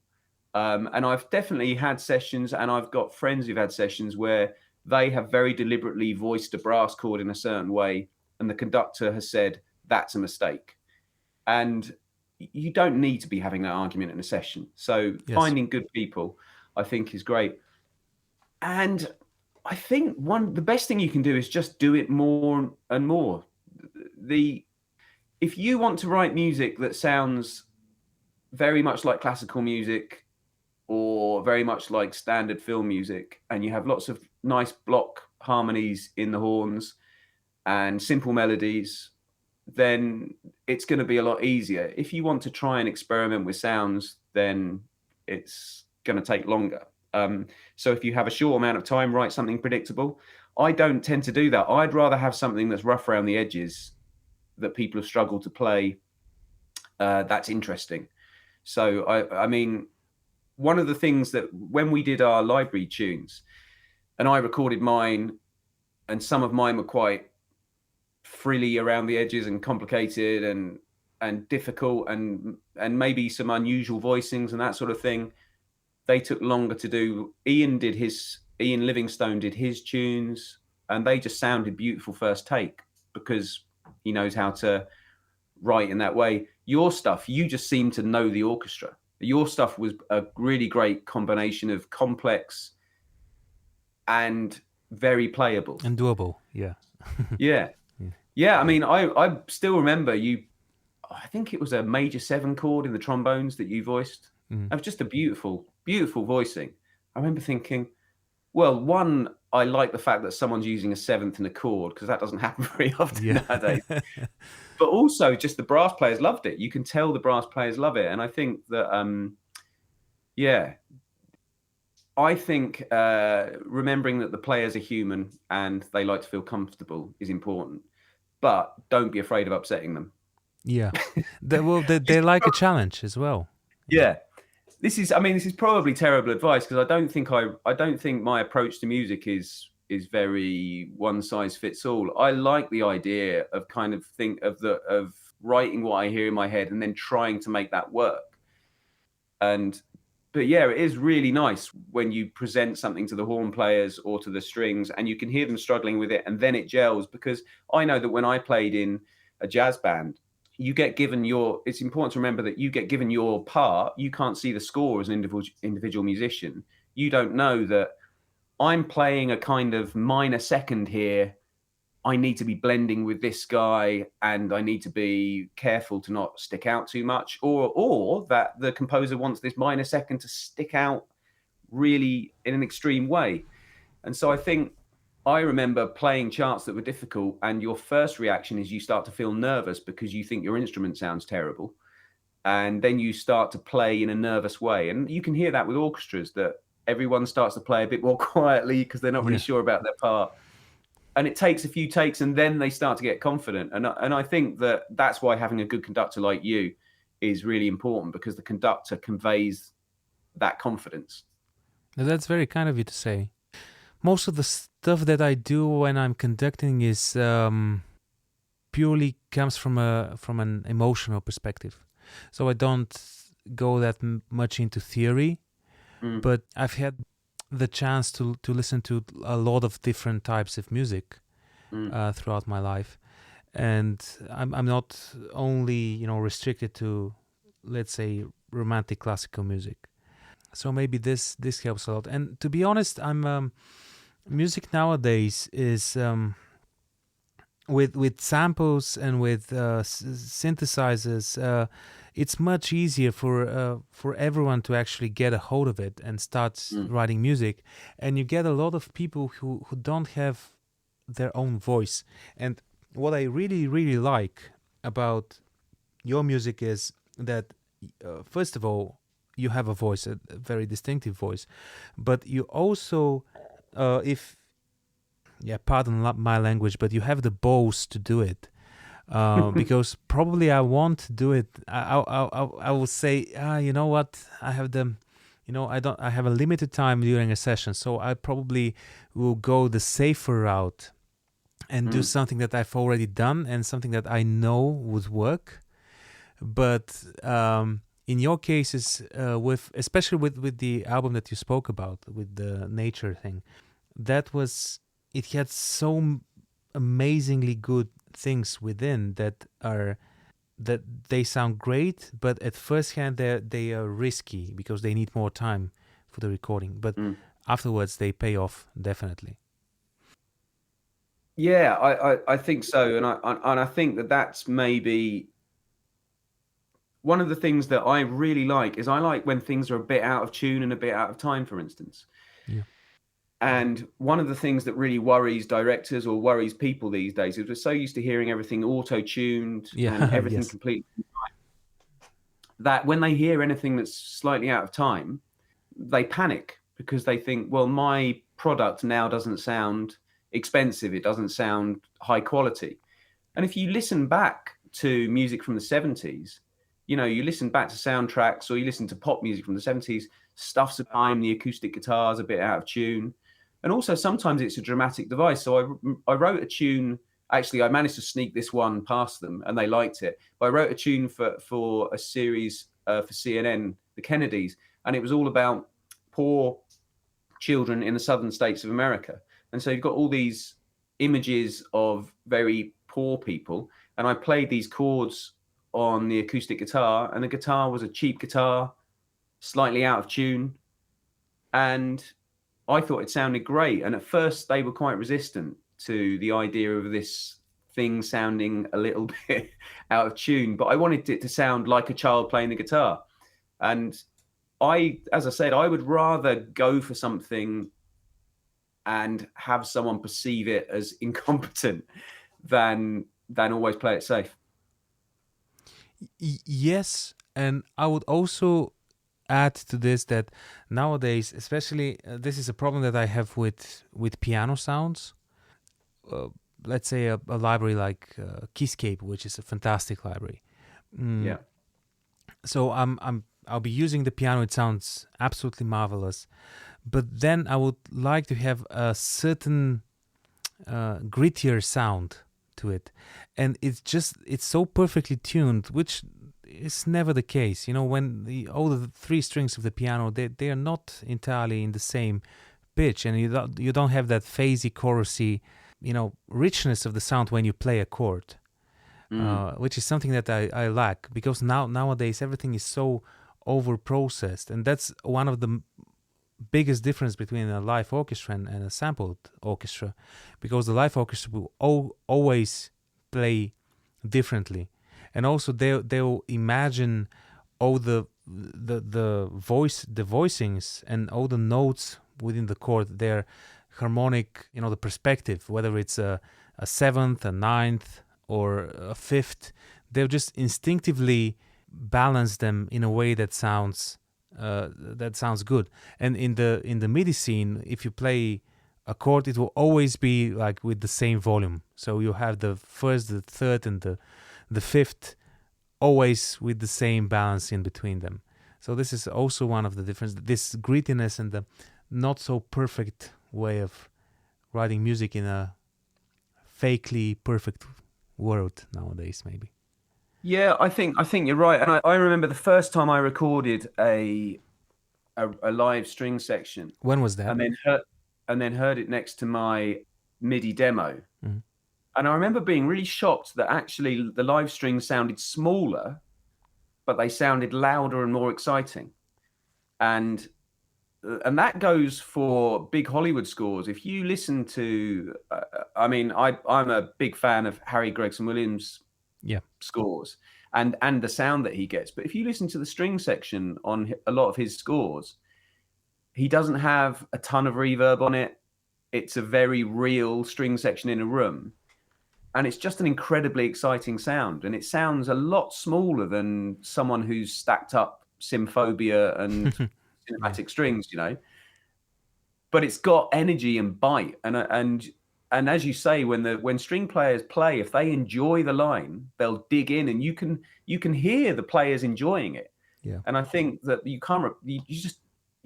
[SPEAKER 2] And I've definitely had sessions, and I've got friends who've had sessions where they have very deliberately voiced a brass chord in a certain way, and the conductor has said, "That's a mistake." And you don't need to be having that argument in a session. So finding good people, I think, is great. And I think the best thing you can do is just do it more and more. If you want to write music that sounds very much like classical music or very much like standard film music, and you have lots of nice block harmonies in the horns and simple melodies, then it's going to be a lot easier. If you want to try and experiment with sounds, then it's going to take longer. So if you have a short amount of time, write something predictable. I don't tend to do that. I'd rather have something that's rough around the edges that people have struggled to play. That's interesting. So I mean, one of the things that when we did our library tunes, and I recorded mine, and some of mine were quite frilly around the edges and complicated and difficult and maybe some unusual voicings and that sort of thing. They took longer to do. Ian Livingstone did his tunes, and they just sounded beautiful first take because he knows how to write in that way. Your stuff, you just seem to know the orchestra. Your stuff was a really great combination of complex and very playable.
[SPEAKER 1] And doable. Yeah.
[SPEAKER 2] Yeah.
[SPEAKER 1] Yeah.
[SPEAKER 2] Yeah. I mean, I still remember you, I think it was a major 7 chord in the trombones that you voiced.
[SPEAKER 1] Mm.
[SPEAKER 2] It was just a beautiful, beautiful voicing. I remember thinking, well, one, I like the fact that someone's using a 7th in a chord because that doesn't happen very often
[SPEAKER 1] Yeah.
[SPEAKER 2] nowadays. But also, just the brass players loved it. You can tell the brass players love it, and I think that, yeah, I think remembering that the players are human and they like to feel comfortable is important. But don't be afraid of upsetting them.
[SPEAKER 1] Yeah. They
[SPEAKER 2] This is
[SPEAKER 1] like a challenge as well.
[SPEAKER 2] Yeah, I mean, this is probably terrible advice because I don't think my approach to music is very one size fits all. I like the idea of kind of of writing what I hear in my head and then trying to make that work. But yeah, it is really nice when you present something to the horn players or to the strings and you can hear them struggling with it and then it gels, because I know that when I played in a jazz band, it's important to remember that you get given your part. You can't see the score as an individual musician. You don't know that I'm playing a kind of minor second here. I need to be blending with this guy and I need to be careful to not stick out too much, or that the composer wants this minor second to stick out really in an extreme way. And so I remember playing charts that were difficult, and your first reaction is you start to feel nervous because you think your instrument sounds terrible. And then you start to play in a nervous way. And you can hear that with orchestras, that everyone starts to play a bit more quietly because they're not really sure about their part. And it takes a few takes and then they start to get confident. And I think that that's why having a good conductor like you is really important, because the conductor conveys that confidence.
[SPEAKER 1] Now, that's very kind of you to say. Most of the stuff that I do when I'm conducting is purely comes from an emotional perspective. So I don't go that much into theory, but I've had the chance to listen to a lot of different types of music throughout my life, and I'm not only restricted to, let's say, romantic classical music. So maybe this helps a lot. And to be honest, I'm music nowadays is with samples and with synthesizers. It's much easier for everyone to actually get a hold of it and start writing music, and you get a lot of people who don't have their own voice. And what I really, really like about your music is that first of all, you have a voice, a very distinctive voice, but you also pardon my language, but you have the balls to do it. Because probably I won't do it. I will say, you know what? I have I have a limited time during a session, so I probably will go the safer route and do something that I've already done and something that I know would work. But in your cases, especially with the album that you spoke about, with the nature thing, it had so amazingly good things within that they sound great, but at first hand they are risky because they need more time for the recording, but afterwards they pay off definitely.
[SPEAKER 2] Yeah, I think so, and I think that that's maybe one of the things that I really like. Is I like when things are a bit out of tune and a bit out of time, for instance.
[SPEAKER 1] Yeah.
[SPEAKER 2] And one of the things that really worries directors or worries people these days is we're so used to hearing everything auto-tuned and everything
[SPEAKER 1] Yes.
[SPEAKER 2] completely, that when they hear anything that's slightly out of time, they panic because they think, well, my product now doesn't sound expensive. It doesn't sound high quality. And if you listen back to music from the 70s, you listen back to soundtracks or you listen to pop music from the 70s, stuff's a time, the acoustic guitar's a bit out of tune. And also sometimes it's a dramatic device. So I wrote a tune. Actually, I managed to sneak this one past them and they liked it. But I wrote a tune for a series for CNN, the Kennedys, and it was all about poor children in the southern states of America. And so you've got all these images of very poor people. And I played these chords on the acoustic guitar, and the guitar was a cheap guitar, slightly out of tune. And I thought it sounded great. And at first they were quite resistant to the idea of this thing sounding a little bit out of tune, but I wanted it to sound like a child playing the guitar. And as I said, I would rather go for something and have someone perceive it as incompetent than always play it safe.
[SPEAKER 1] Yes, and I would also add to this that nowadays, especially, this is a problem that I have with piano sounds. Let's say a library like Keyscape, which is a fantastic library.
[SPEAKER 2] Yeah.
[SPEAKER 1] So I'll be using the piano. It sounds absolutely marvelous, but then I would like to have a certain grittier sound to it, and it's so perfectly tuned, which is never the case. You know, when all the three strings of the piano, they are not entirely in the same pitch, and you don't have that phasey, chorusy, richness of the sound when you play a chord. Which is something that I lack, because nowadays everything is so over processed, and that's one of the biggest difference between a live orchestra and a sampled orchestra, because the live orchestra will always play differently, and also they'll imagine all the voicings and all the notes within the chord, their harmonic, the perspective, whether it's a seventh, a ninth, or a fifth. They'll just instinctively balance them in a way that sounds good. And in the MIDI scene, if you play a chord, it will always be like with the same volume. So you have the first, the third, and the fifth always with the same balance in between them. So this is also one of the differences, this grittiness and the not so perfect way of writing music in a fakely perfect world nowadays, maybe.
[SPEAKER 2] Yeah, I think you're right. And I remember the first time I recorded a live string section.
[SPEAKER 1] When was that?
[SPEAKER 2] And then heard it next to my MIDI demo.
[SPEAKER 1] Mm-hmm.
[SPEAKER 2] And I remember being really shocked that actually the live strings sounded smaller, but they sounded louder and more exciting. And that goes for big Hollywood scores. If you listen to, I'm a big fan of Harry Gregson Williams' scores and the sound that he gets. But if you listen to the string section on a lot of his scores, he doesn't have a ton of reverb on it. It's a very real string section in a room. And it's just an incredibly exciting sound. And it sounds a lot smaller than someone who's stacked up Symphobia and cinematic strings, But it's got energy and bite. And as you say, when string players play, if they enjoy the line, they'll dig in, and you can hear the players enjoying it.
[SPEAKER 1] Yeah.
[SPEAKER 2] And I think that you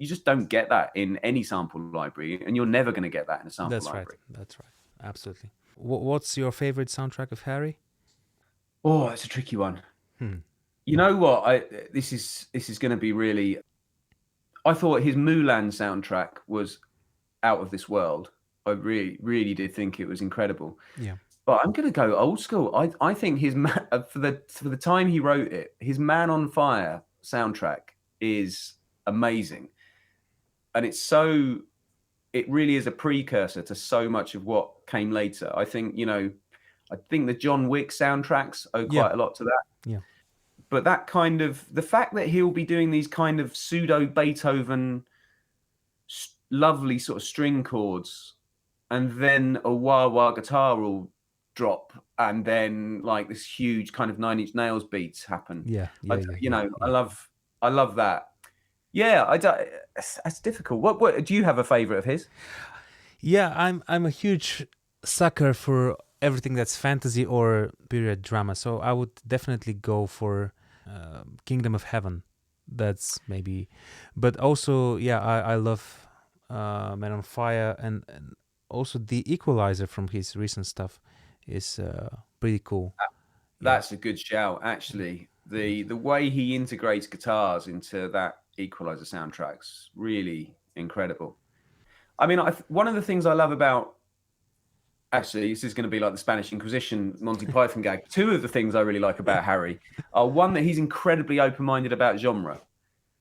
[SPEAKER 2] just don't get that in any sample library, and you're never going to get that in a sample library.
[SPEAKER 1] That's right. Absolutely. What's your favorite soundtrack of Harry?
[SPEAKER 2] Oh, it's a tricky one. You know what? This is going to be really. I thought his Mulan soundtrack was out of this world. I really, really did think it was incredible.
[SPEAKER 1] Yeah.
[SPEAKER 2] But I'm going to go old school. I think his for the time he wrote it, his Man on Fire soundtrack is amazing, and it really is a precursor to so much of what came later. I think the John Wick soundtracks owe quite a lot to that.
[SPEAKER 1] Yeah.
[SPEAKER 2] But that kind of the fact that he'll be doing these kind of pseudo Beethoven, lovely sort of string chords, and then a wah-wah guitar will drop, and then like this huge kind of Nine Inch Nails beats happen. I love that. Yeah, it's difficult. What do you have a favorite of his?
[SPEAKER 1] Yeah, I'm a huge sucker for everything that's fantasy or period drama. So I would definitely go for Kingdom of Heaven. That's maybe, but also I love Man on Fire, and also the Equalizer from his recent stuff is pretty cool.
[SPEAKER 2] That's a good shout, actually. The way he integrates guitars into that Equalizer soundtrack's really incredible. I mean, one of the things I love about, actually, this is going to be like the Spanish Inquisition Monty Python gag. Two of the things I really like about Harry are, one, that he's incredibly open-minded about genre.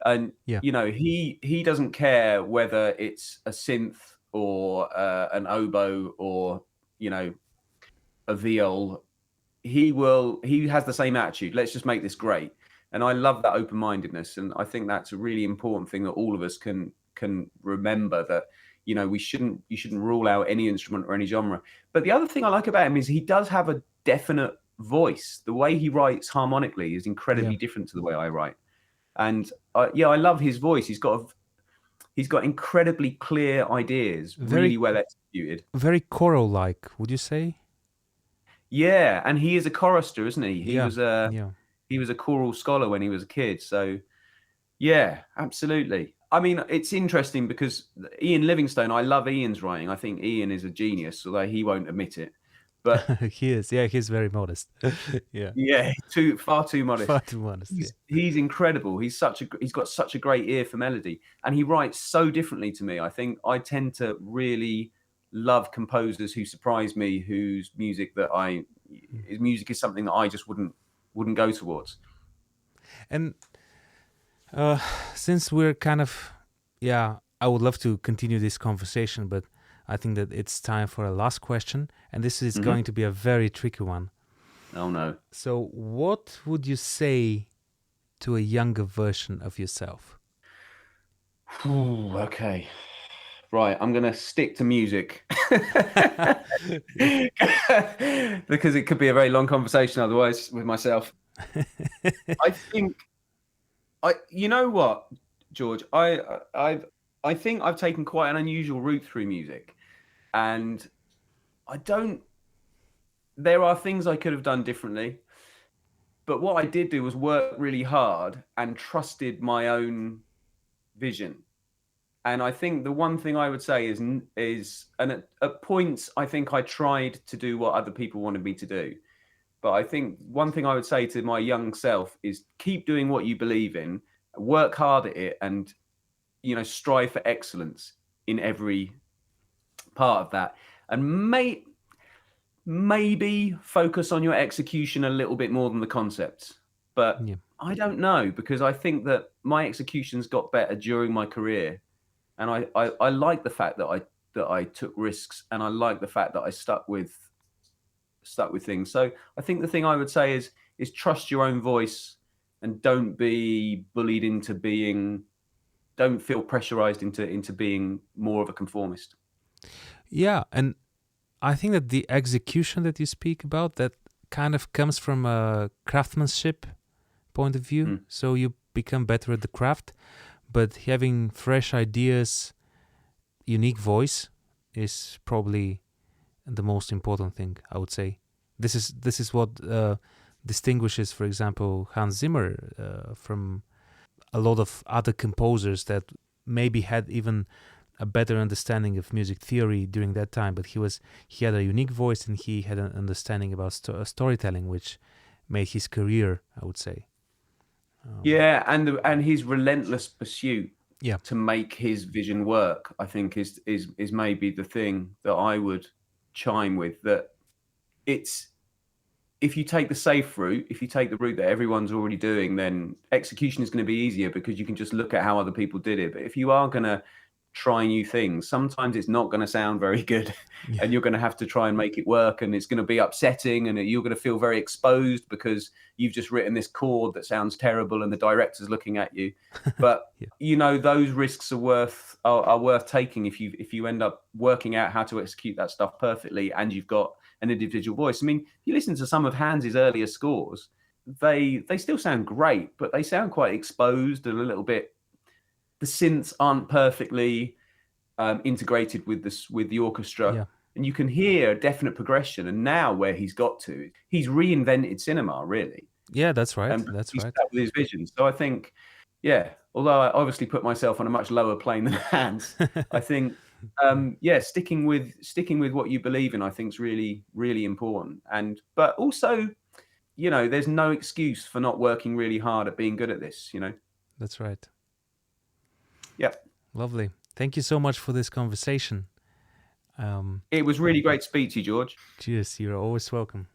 [SPEAKER 2] And
[SPEAKER 1] Yeah.
[SPEAKER 2] he doesn't care whether it's a synth or an oboe or a viol. He has the same attitude. Let's just make this great. And I love that open-mindedness, and I think that's a really important thing that all of us can remember, that you shouldn't rule out any instrument or any genre. But the other thing I like about him is he does have a definite voice. The way he writes harmonically is incredibly different to the way I write. And I love his voice. He's got incredibly clear ideas, really well executed.
[SPEAKER 1] Very choral-like, would you say?
[SPEAKER 2] Yeah, and he is a chorister, isn't he? He was a choral scholar when he was a kid. So yeah, absolutely. I mean, it's interesting because Ian Livingstone, I love Ian's writing. I think Ian is a genius, although he won't admit it. But
[SPEAKER 1] he is. Yeah, he's very modest.
[SPEAKER 2] yeah, far too modest.
[SPEAKER 1] Far too modest.
[SPEAKER 2] He's incredible. He's got such a great ear for melody, and he writes so differently to me. I think I tend to really love composers who surprise me, whose music is something that I just wouldn't go towards.
[SPEAKER 1] And since we're kind of, I would love to continue this conversation, but I think that it's time for a last question, and this is going to be a very tricky one.
[SPEAKER 2] Oh no.
[SPEAKER 1] So what would you say to a younger version of yourself?
[SPEAKER 2] Ooh, okay. Right, I'm going to stick to music because it could be a very long conversation otherwise with myself. I think you know what, George, I think I've taken quite an unusual route through music, and there are things I could have done differently, but what I did do was work really hard and trusted my own vision. And I think the one thing I would say is, and at points, I think I tried to do what other people wanted me to do. But I think one thing I would say to my young self is keep doing what you believe in, work hard at it, and, strive for excellence in every part of that. And maybe focus on your execution a little bit more than the concepts. But I don't know, because I think that my executions got better during my career. And I like the fact that I took risks, and I like the fact that I stuck with things. So I think the thing I would say is trust your own voice, and don't be bullied don't feel pressurized into being more of a conformist.
[SPEAKER 1] Yeah, and I think that the execution that you speak about, that kind of comes from a craftsmanship point of view. So you become better at the craft. But having fresh ideas, unique voice is probably the most important thing, I would say. This is what distinguishes, for example, Hans Zimmer from a lot of other composers that maybe had even a better understanding of music theory during that time. But he had a unique voice, and he had an understanding about storytelling, which made his career, I would say.
[SPEAKER 2] Yeah, and his relentless pursuit
[SPEAKER 1] Yeah.
[SPEAKER 2] to make his vision work, I think is maybe the thing that I would chime with. That it's, if you take the safe route, if you take the route that everyone's already doing, then execution is going to be easier because you can just look at how other people did it. But if you are going to try new things, sometimes it's not going to sound very good, and you're going to have to try and make it work, and it's going to be upsetting, and you're going to feel very exposed because you've just written this chord that sounds terrible and the director's looking at you. But those risks are worth taking if you end up working out how to execute that stuff perfectly, and you've got an individual voice. I mean, if you listen to some of Hans's earlier scores, they still sound great, but they sound quite exposed and a little bit. The synths aren't perfectly integrated with the orchestra, and you can hear a definite progression. And now where he's got to, he's reinvented cinema, really.
[SPEAKER 1] Yeah, that's right.
[SPEAKER 2] And
[SPEAKER 1] that's
[SPEAKER 2] he's
[SPEAKER 1] right.
[SPEAKER 2] With his vision. So I think, although I obviously put myself on a much lower plane than Hans, I think, sticking with what you believe in, I think is really, really important. But also, there's no excuse for not working really hard at being good at this.
[SPEAKER 1] That's right.
[SPEAKER 2] Yep.
[SPEAKER 1] Lovely. Thank you so much for this conversation.
[SPEAKER 2] It was really great to speak to you, George.
[SPEAKER 1] Cheers. You're always welcome.